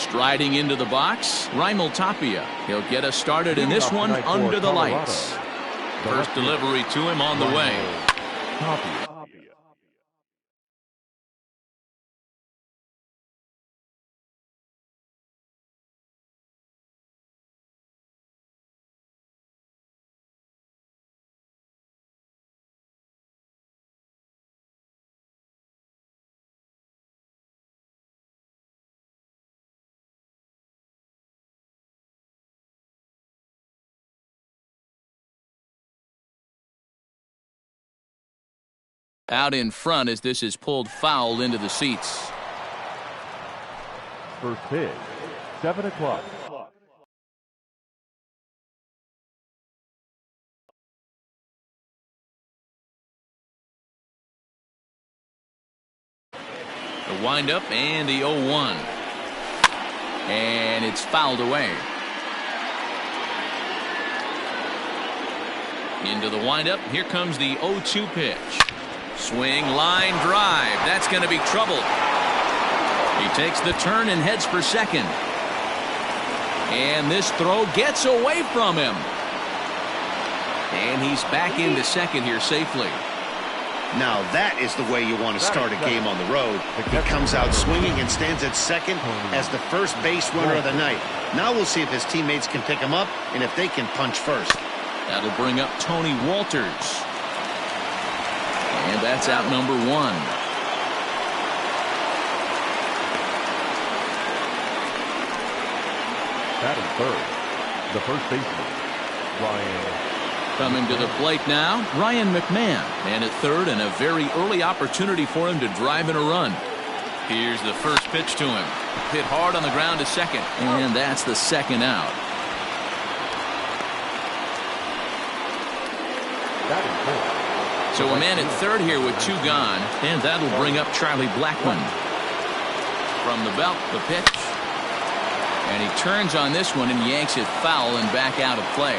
Striding into the box, Raimel Tapia. He'll get us started in this one under the lights. First delivery to him on the way. Out in front as this is pulled foul into the seats. First pitch, 7 o'clock. The windup and the 0-1. And it's fouled away. Into the windup. Here comes the 0-2 pitch. Swing, line, drive. That's going to be trouble. He takes the turn and heads for second. And this throw gets away from him. And he's back into second here safely. Now that is the way you want to start a game on the road. He comes out swinging and stands at second as the first base runner of the night. Now we'll see if his teammates can pick him up and if they can punch first. That'll bring up Tony Walters. And that's out number 1. Batting third, the first baseman, Ryan. Coming to the plate now, Ryan McMahon. And at third, and a very early opportunity for him to drive in a run. Here's the first pitch to him. Hit hard on the ground to second. And that's the second out. Batting fourth. So a man at third here with 2 gone, and that'll bring up Charlie Blackmon. From the belt, the pitch. And he turns on this one and yanks it foul and back out of play.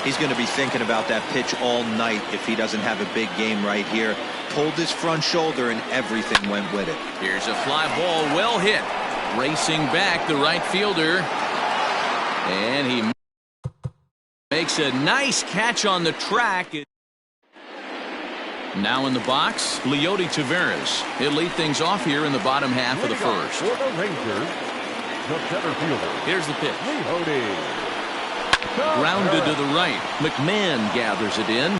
He's going to be thinking about that pitch all night if he doesn't have a big game right here. Pulled his front shoulder and everything went with it. Here's a fly ball, well hit. Racing back, the right fielder. And he makes a nice catch on the track. Now in the box, Leody Taveras. He'll lead things off here in the bottom half of the first. For the Rangers, the center fielder. Here's the pitch. Leody. Grounded to the right. McMahon gathers it in.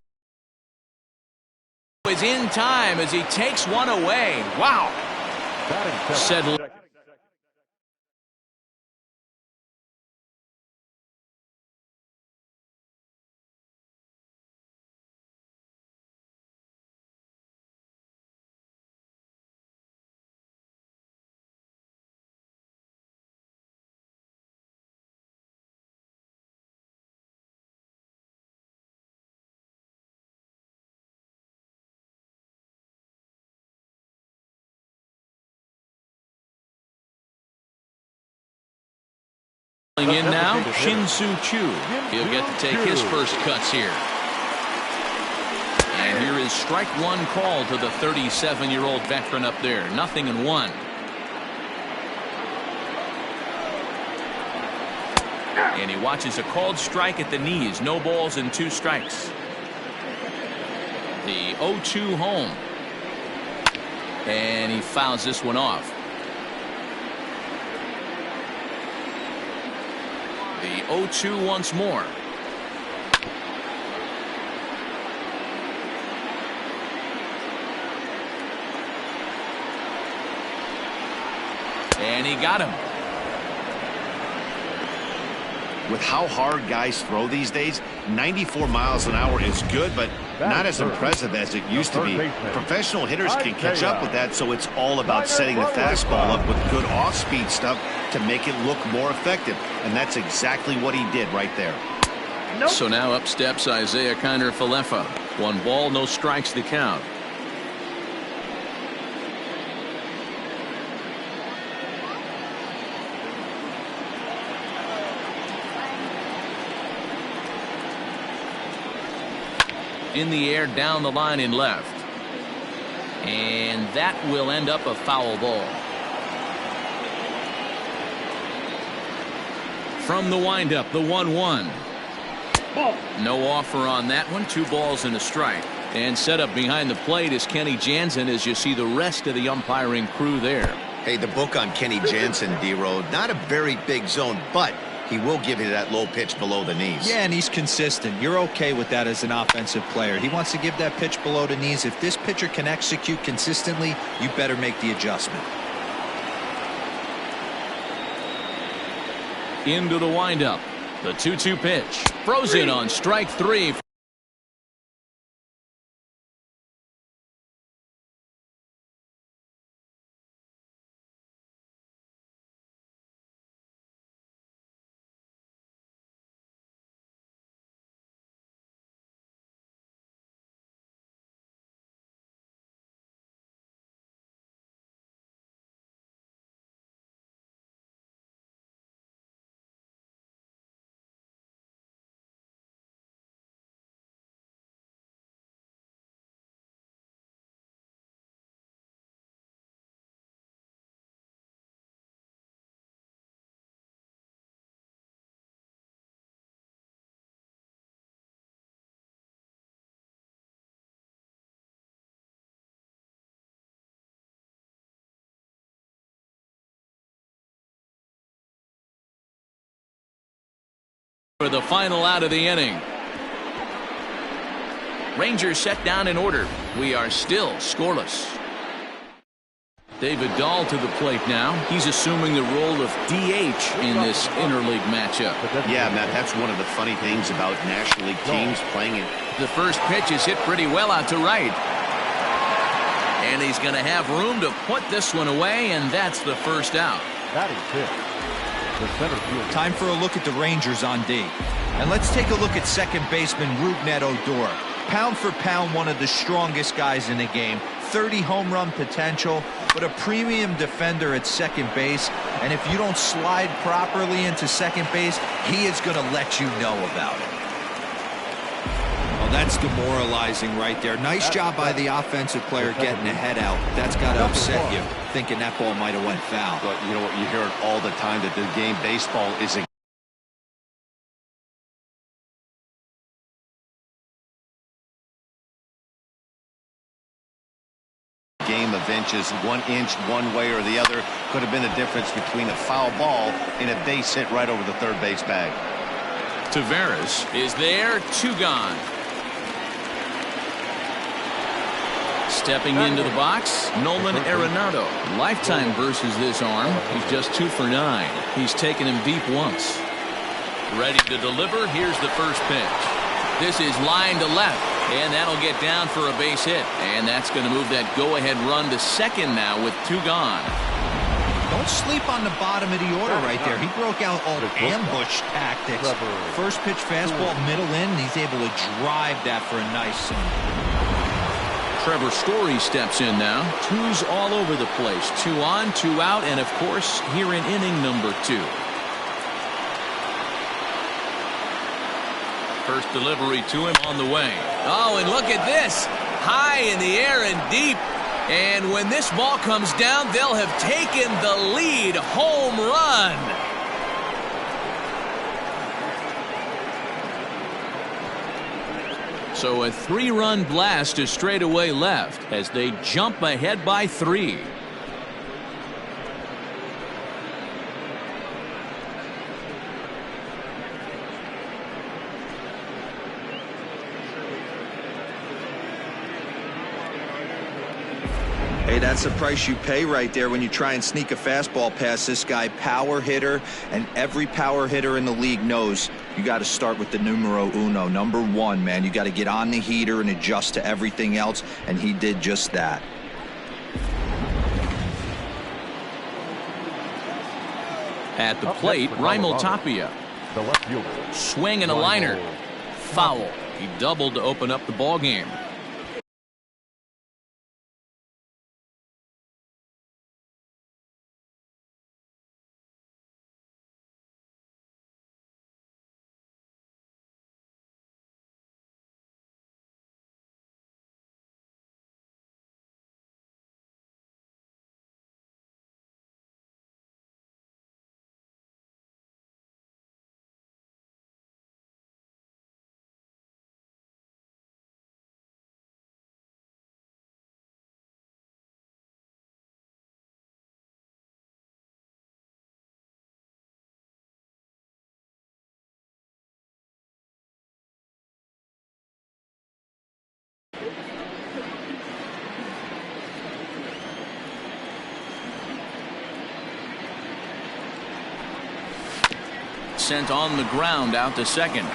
Is in time as he takes one away. Wow. Settle. In now, Shin-Soo Choo. He'll get to take his first cuts here. And here is strike 1 call to the 37-year-old veteran up there. 0-1. And he watches a called strike at the knees. No balls and 2 strikes. The 0-2 home. And he fouls this one off. The 0-2 once more. And he got him. With how hard guys throw these days, 94 miles an hour is good, but not as impressive as it used to be. Professional hitters can catch up with that, so it's all about setting the fastball up with good off-speed stuff to make it look more effective. And that's exactly what he did right there. So now up steps Isaiah Kiner-Falefa. 1 ball, no strikes to count. In the air down the line in left. And that will end up a foul ball. From the windup, the 1-1. No offer on that one. 2 balls and a strike. And set up behind the plate is Kenny Jansen as you see the rest of the umpiring crew there. Hey, the book on Kenny Jansen, D-Road, not a very big zone, but he will give you that low pitch below the knees. Yeah, and he's consistent. You're okay with that as an offensive player. He wants to give that pitch below the knees. If this pitcher can execute consistently, you better make the adjustment. Into the windup. The 2-2 pitch. Frozen on strike 3. For the final out of the inning. Rangers set down in order. We are still scoreless. David Dahl to the plate now. He's assuming the role of DH in this interleague matchup. Yeah, Matt, that's one of the funny things about National League teams playing it. The first pitch is hit pretty well out to right. And he's going to have room to put this one away, and that's the first out. That is it. The center field. Time for a look at the Rangers on D. And let's take a look at second baseman Rougned Odor. Pound for pound, one of the strongest guys in the game. 30 home run potential, but a premium defender at second base. And if you don't slide properly into second base, he is going to let you know about it. Well, that's demoralizing right there. Nice job by the offensive player getting the head out. That's got to upset you, thinking that ball might have went foul. But you know what? You hear it all the time that the game baseball is a game of inches. 1 inch one way or the other could have been the difference between a foul ball and a base hit right over the third base bag. Taveras is there. 2 gone. Stepping into the box, Nolan Arenado. Lifetime versus this arm. He's just 2 for 9. He's taken him deep once. Ready to deliver. Here's the first pitch. This is line to left, and that'll get down for a base hit. And that's going to move that go-ahead run to second now with 2 gone. Don't sleep on the bottom of the order right there. He broke out all ambush tactics. First pitch fastball, middle in. He's able to drive that for a nice single. Trevor Story steps in now. 2's all over the place. 2 on, 2 out, and of course here in inning number 2. First delivery to him on the way. Oh, and look at this. High in the air and deep. And when this ball comes down, they'll have taken the lead. Home run. So a 3-run blast to straightaway left as they jump ahead by 3. Hey, that's the price you pay right there when you try and sneak a fastball past this guy. Power hitter, and every power hitter in the league knows you got to start with the numero uno, number 1, man. You got to get on the heater and adjust to everything else, and he did just that. At the plate, Raimel Tapia. The left fielder. Swing and a liner. Foul. He doubled to open up the ball game. sent on the ground out to second.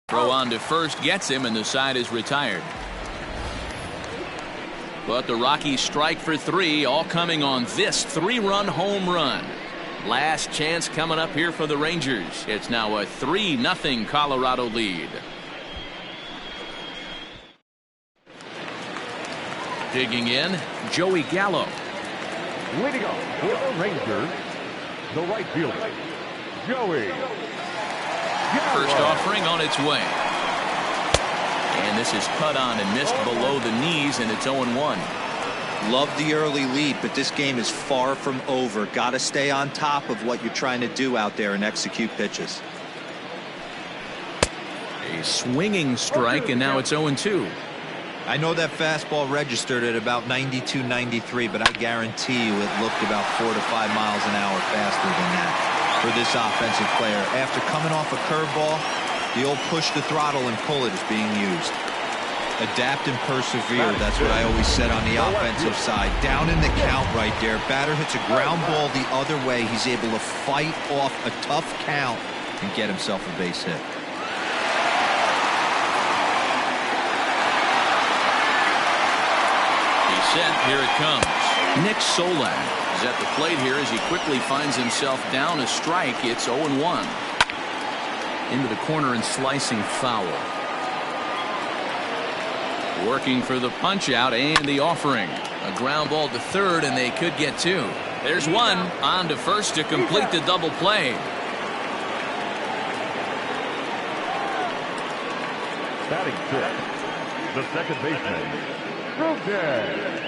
Throw on to first gets him, and the side is retired. But the Rockies strike for three, all coming on this 3-run home run. Last chance coming up here for the Rangers. It's now a 3-0 Colorado lead. Digging in, Joey Gallo. Leading off for the Rangers, the right fielder, Joey Gallo. First offering on its way. And this is cut on and missed below the knees, and it's 0-1. Love the early lead, but this game is far from over. Got to stay on top of what you're trying to do out there and execute pitches. A swinging strike, and now it's 0-2. I know that fastball registered at about 92, 93, but I guarantee you it looked about 4 to 5 miles an hour faster than that for this offensive player. After coming off a curveball, the old push the throttle and pull it is being used. Adapt and persevere. That's what I always said on the offensive side. Down in the count right there. Batter hits a ground ball the other way. He's able to fight off a tough count and get himself a base hit. He's set. Here it comes. Nick Solak is at the plate here as he quickly finds himself down a strike. It's 0-1. Into the corner and slicing foul. Working for the punch out and the offering. A ground ball to third, and they could get two. There's one on to first to complete the double play. Batting fifth, the second baseman, Odor.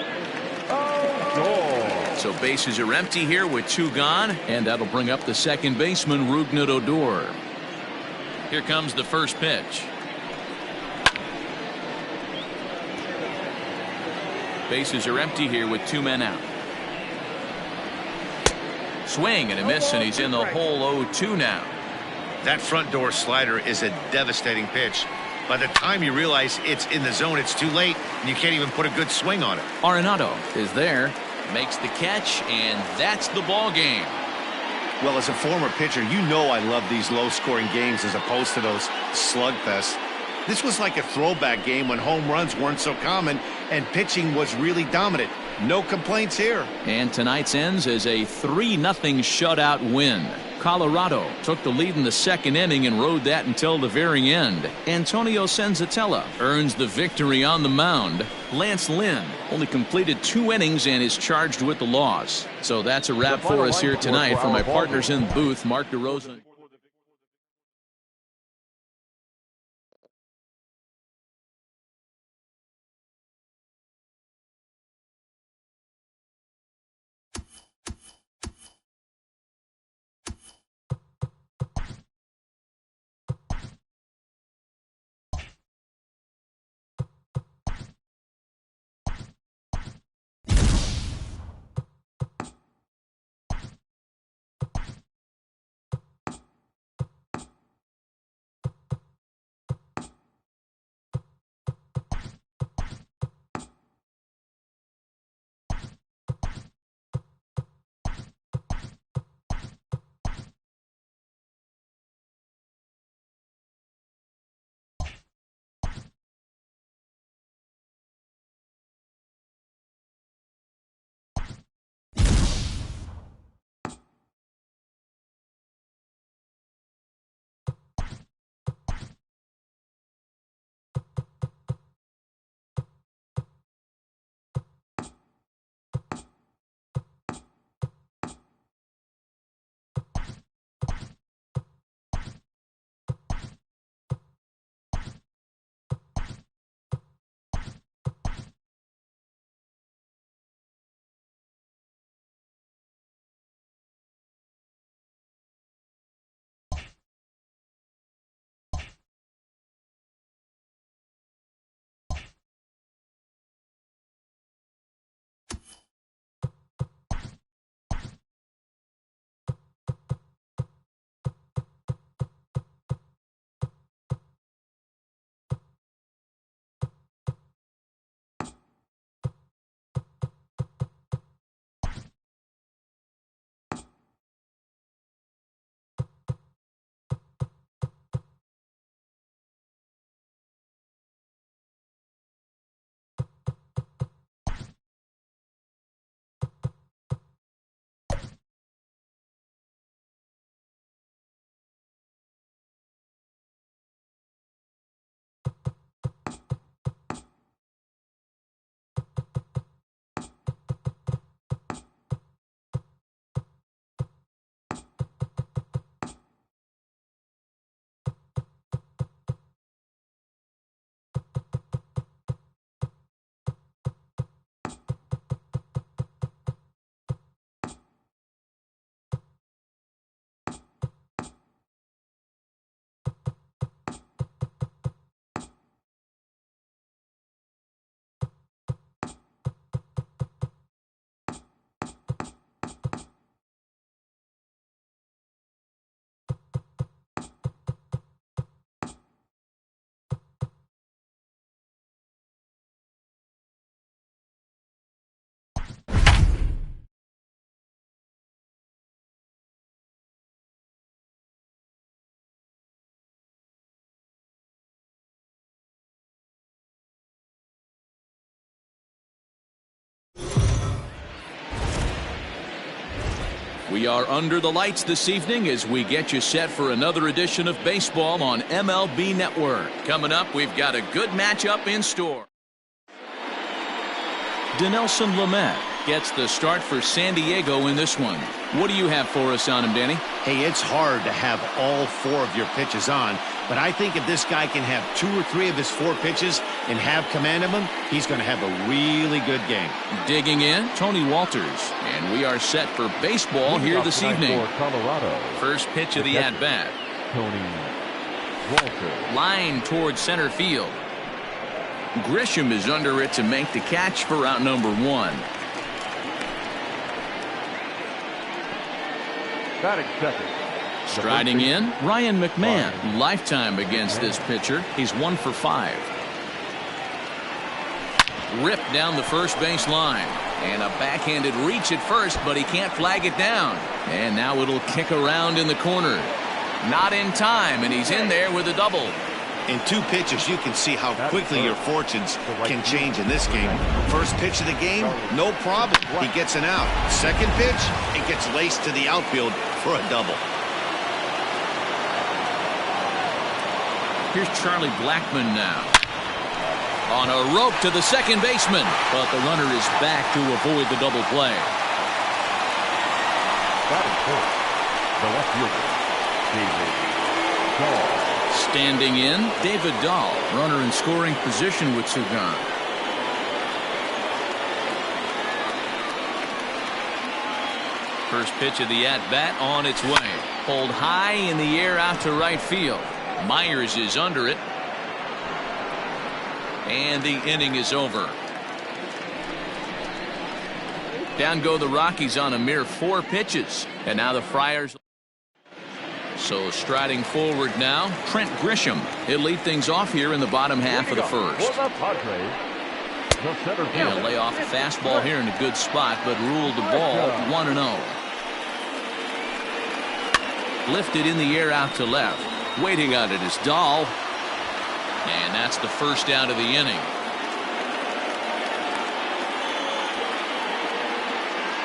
So bases are empty here with two gone, and that'll bring up the second baseman, Rougned Odor. Here comes the first pitch. Bases are empty here with two men out. Swing and a miss, and he's in the hole 0-2 now. That front door slider is a devastating pitch. By the time you realize it's in the zone, it's too late, and you can't even put a good swing on it. Arenado is there, makes the catch, and that's the ball game. Well, as a former pitcher, you know I love these low-scoring games as opposed to those slugfests. This was like a throwback game when home runs weren't so common and pitching was really dominant. No complaints here. And tonight's ends as a 3-0 shutout win. Colorado took the lead in the second inning and rode that until the very end. Antonio Senzatella earns the victory on the mound. Lance Lynn only completed 2 innings and is charged with the loss. So that's a wrap for us here tonight. For my partners in the booth, Mark DeRosa. We are under the lights this evening as we get you set for another edition of baseball on MLB Network. Coming up, we've got a good matchup in store. Dinelson Lamet gets the start for San Diego in this one. What do you have for us on him, Danny? Hey, it's hard to have all 4 of your pitches on, but I think if this guy can have 2 or 3 of his 4 pitches and have command of them, he's going to have a really good game. Digging in, Tony Walters, and we are set for baseball here this evening. For Colorado, First pitch of the at-bat. Tony Walters. Line towards center field. Grisham is under it to make the catch for out number 1. Batting second. Striding in, Ryan McMahon. Lifetime against this pitcher. He's 1 for 5. Ripped down the first base line. And a backhanded reach at first, but he can't flag it down. And now it'll kick around in the corner. Not in time, and he's in there with a double. In 2 pitches, you can see how quickly your fortunes can change in this game. First pitch of the game, no problem. He gets an out. Second pitch, it gets laced to the outfield for a double. Here's Charlie Blackmon now. On a rope to the second baseman, but the runner is back to avoid the double play. Batting fourth, the left fielder, David Dahl. Standing in, David Dahl, runner in scoring position with 2 gone. First pitch of the at-bat on its way. Pulled high in the air out to right field. Myers is under it. And the inning is over. Down go the Rockies on a mere 4 pitches. And now the Friars. So striding forward now, Trent Grisham. He'll lead things off here in the bottom half of the first. He'll lay off a fastball here in a good spot, but ruled the ball 1-0. Lifted in the air out to left. Waiting on it is Dahl. And that's the first out of the inning.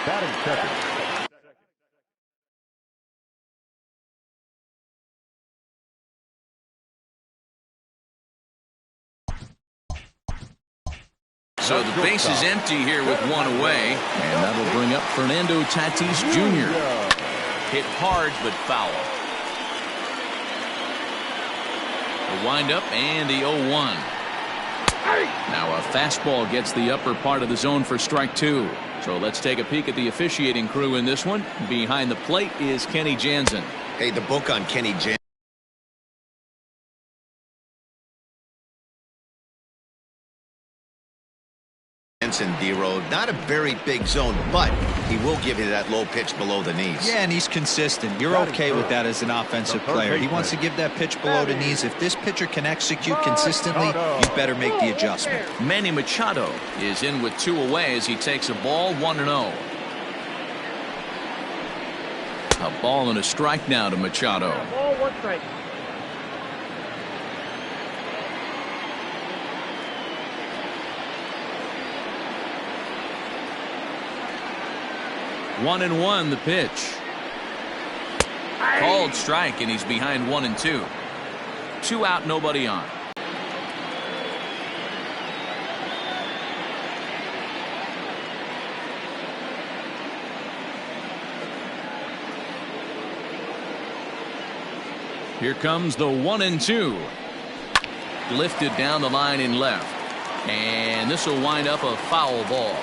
Batting second. So the base is empty here with 1 away, and that'll bring up Fernando Tatis Jr. Hit hard but foul. The windup and the 0-1. Now a fastball gets the upper part of the zone for strike 2. So let's take a peek at the officiating crew in this one. Behind the plate is Kenny Jansen. Hey, the book on Kenny Jansen. D-Road, not a very big zone, but he will give you that low pitch below the knees. Yeah, and he's consistent. You're okay with that as an offensive player. He wants to give that pitch below the knees. If this pitcher can execute consistently, you better make the adjustment. Manny Machado is in with 2 away as he takes a ball 1-0. A ball and a strike now to Machado. Ball, 1 strike. One and 1 the pitch. Called strike, and he's behind 1-2. 2 out, nobody on. Here comes the 1-2. Lifted down the line in left. And this will wind up a foul ball.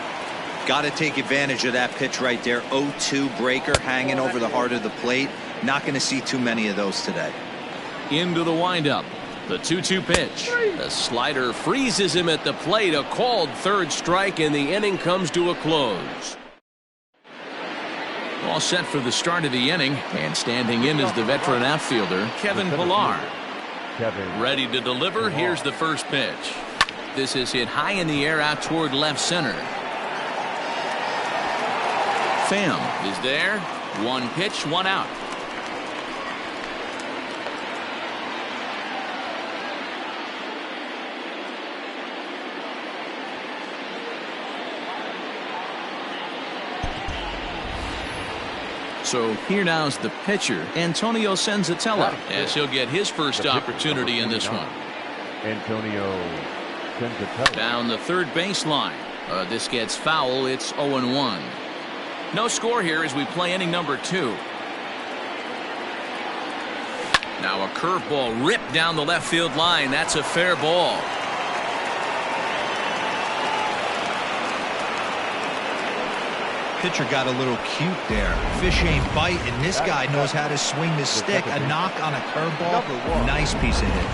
Got to take advantage of that pitch right there. 0-2 breaker hanging over the heart of the plate. Not going to see too many of those today. Into the windup. The 2-2 pitch. The slider freezes him at the plate. A called 3rd strike, and the inning comes to a close. All set for the start of the inning, and standing in is the veteran outfielder, Kevin Pillar. Ready to deliver. Here's the first pitch. This is hit high in the air out toward left center. Pham is there. 1 pitch, 1 out. So here now's the pitcher, Antonio Senzatella, as he'll get his first opportunity in this one. Antonio Senzatella. Down the third baseline. This gets foul. It's 0-1. No score here as we play inning number 2. Now a curveball ripped down the left field line. That's a fair ball. Pitcher got a little cute there. Fish ain't biting. This guy knows how to swing the stick. A knock on a curveball. Nice piece of hit.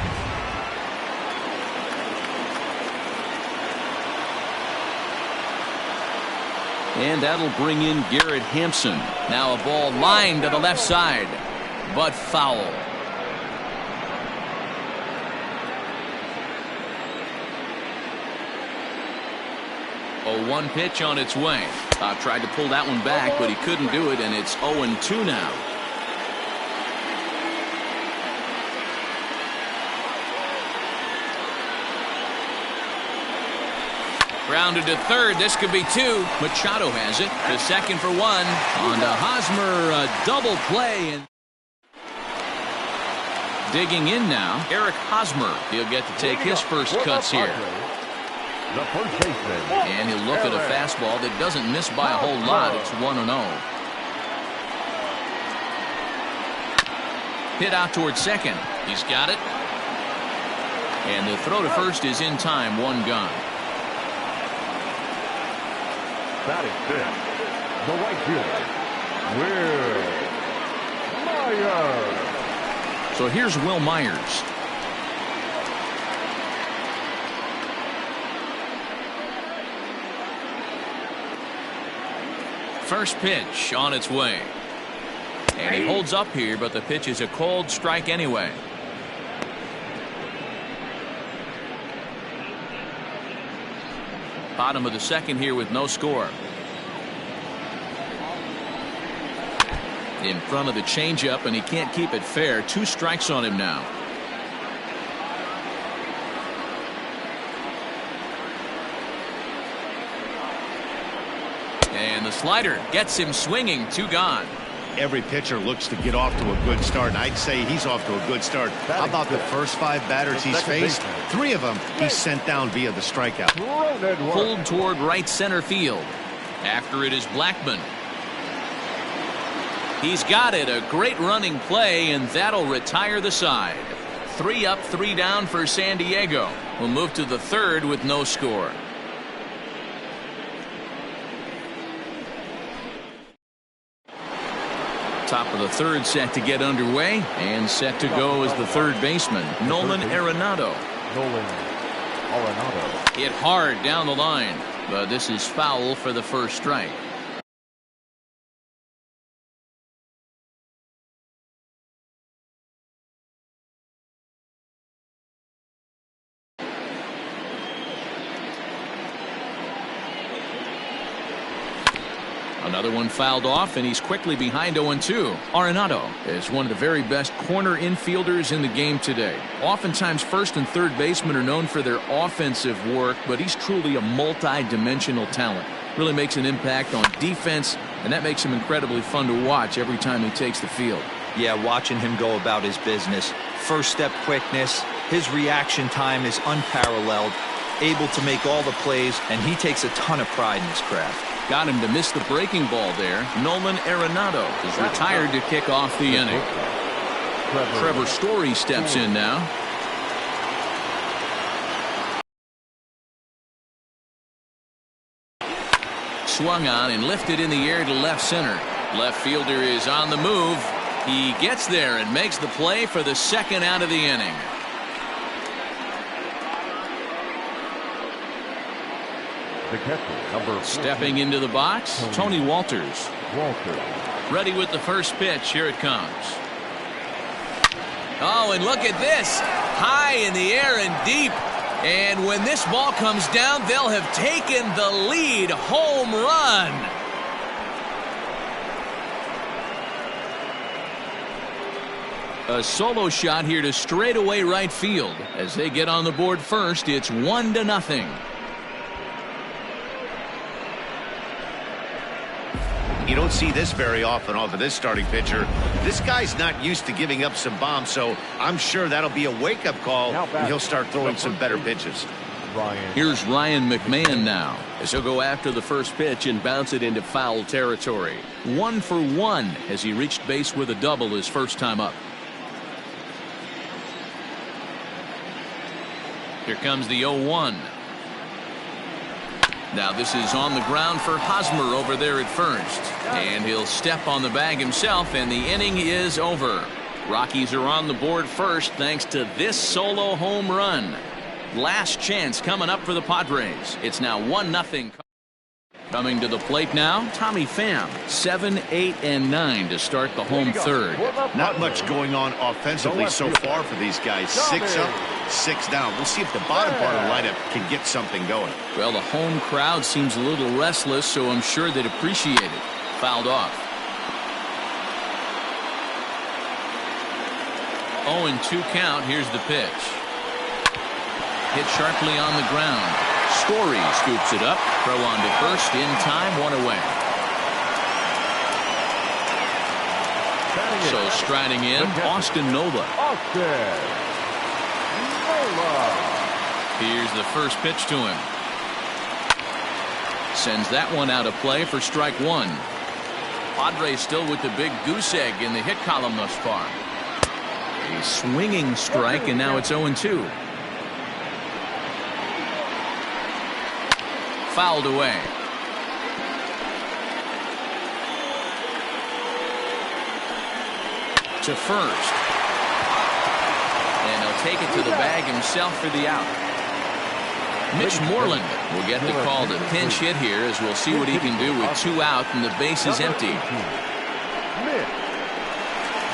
And that'll bring in Garrett Hampson. Now a ball lined to the left side, but foul. A 1 pitch on its way. Tried to pull that one back, but he couldn't do it, and it's 0-2 now. Grounded to third. This could be 2. Machado has it. To second for 1. On to Hosmer. A double play. And digging in now, Eric Hosmer. He'll get to take his first cuts here. The first baseman. And he'll look at a fastball that doesn't miss by a whole lot. It's 1-0. Hit out towards second. He's got it. And the throw to first is in time. 1 gone. Batting fifth, the right fielder, Wil Myers. So here's Wil Myers. First pitch on its way. And he holds up here, but the pitch is a cold strike anyway. Bottom of the second here with no score. In front of the changeup, and he can't keep it fair. 2 strikes on him now. And the slider gets him swinging. 2 gone. Every pitcher looks to get off to a good start, and I'd say he's off to a good start. How about the first 5 batters he's faced? 3 of them he's sent down via the strikeout. Pulled toward right center field. After it is Blackmon. He's got it. A great running play, and that'll retire the side. 3 up, 3 down for San Diego. We'll move to the third with no score. Top of the third set to get underway, and set to go is the third baseman, Nolan Arenado. Hit hard down the line, but this is foul for the first strike. Another one fouled off, and he's quickly behind 0-2. Arenado is one of the very best corner infielders in the game today. Oftentimes, first and third basemen are known for their offensive work, but he's truly a multi-dimensional talent. Really makes an impact on defense, and that makes him incredibly fun to watch every time he takes the field. Yeah, watching him go about his business. First step quickness. His reaction time is unparalleled. Able to make all the plays, and he takes a ton of pride in his craft. Got him to miss the breaking ball there. Nolan Arenado is retired to kick off the inning. Trevor Story steps in now. Swung on and lifted in the air to left center. Left fielder is on the move. He gets there and makes the play for the second out of the inning. The catcher, number Stepping into the box, Tony Walters. Ready with the first pitch. Here it comes. Oh, and look at this. High in the air and deep. And when this ball comes down, they'll have taken the lead. Home run. A solo shot here to straightaway right field. As they get on the board first, it's 1-0. You don't see this very often off of this starting pitcher. This guy's not used to giving up some bombs, so I'm sure that'll be a wake-up call, and he'll start throwing some better pitches. Here's Ryan McMahon now, as he'll go after the first pitch and bounce it into foul territory. 1 for 1 as he reached base with a double his first time up. Here comes the 0-1. Now this is on the ground for Hosmer over there at first. And he'll step on the bag himself, and the inning is over. Rockies are on the board first thanks to this solo home run. Last chance coming up for the Padres. It's now 1-0. Coming to the plate now, Tommy Pham. 7, 8, and 9 to start the home third. Not much going on offensively so far for these guys. 6 up, 6 down. We'll see if the bottom part of the lineup can get something going. Well, the home crowd seems a little restless, so I'm sure they'd appreciate it. Fouled off. 0-2 count. Here's the pitch. Hit sharply on the ground. Story scoops it up. Throw on to first in time. 1 away. So striding in, Austin Nola. Here's the first pitch to him. Sends that one out of play for strike 1. Padres still with the big goose egg in the hit column thus far. A swinging strike, and now it's 0-2. Fouled away. To first. And he'll take it to the bag himself for the out. Mitch Moreland will get the call to pinch hit here, as we'll see what he can do with 2 out and the base is empty. Mitch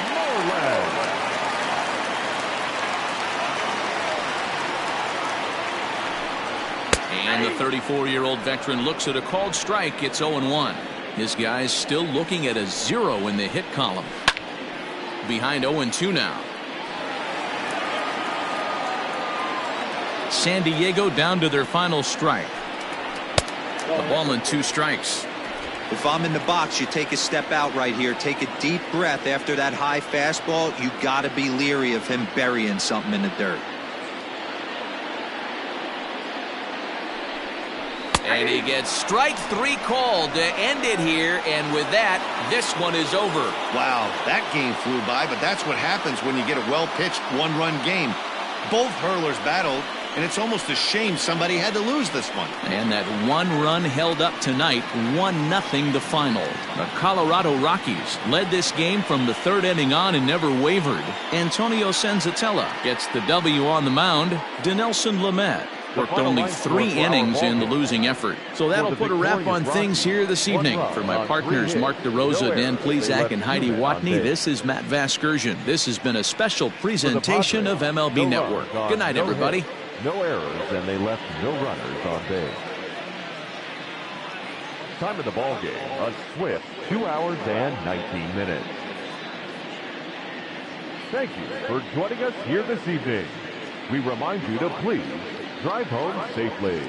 Moreland. And the 34-year-old veteran looks at a called strike. It's 0-1. His guys still looking at a 0 in the hit column. Behind 0-2 now. San Diego down to their final strike. The ball and 2 strikes. If I'm in the box, you take a step out right here. Take a deep breath after that high fastball. You got to be leery of him burying something in the dirt. And he gets strike 3 called to end it here, and with that, this one is over. Wow, that game flew by, but that's what happens when you get a well-pitched 1-run game. Both hurlers battled, and it's almost a shame somebody had to lose this one. And that 1 run held up tonight, 1-0 the final. The Colorado Rockies led this game from the 3rd inning on and never wavered. Antonio Senzatella gets the W on the mound. Dinelson Lamet worked only 3 innings in the losing effort. So that'll put a wrap on things here this evening. For my partners Mark DeRosa, Dan Plesac, and Heidi Watney, this is Matt Vasgersian. This has been a special presentation of MLB Network. Good night, everybody. No errors, and they left no runners on base. Time of the ball game, a swift 2 hours and 19 minutes. Thank you for joining us here this evening. We remind you to please drive home safely.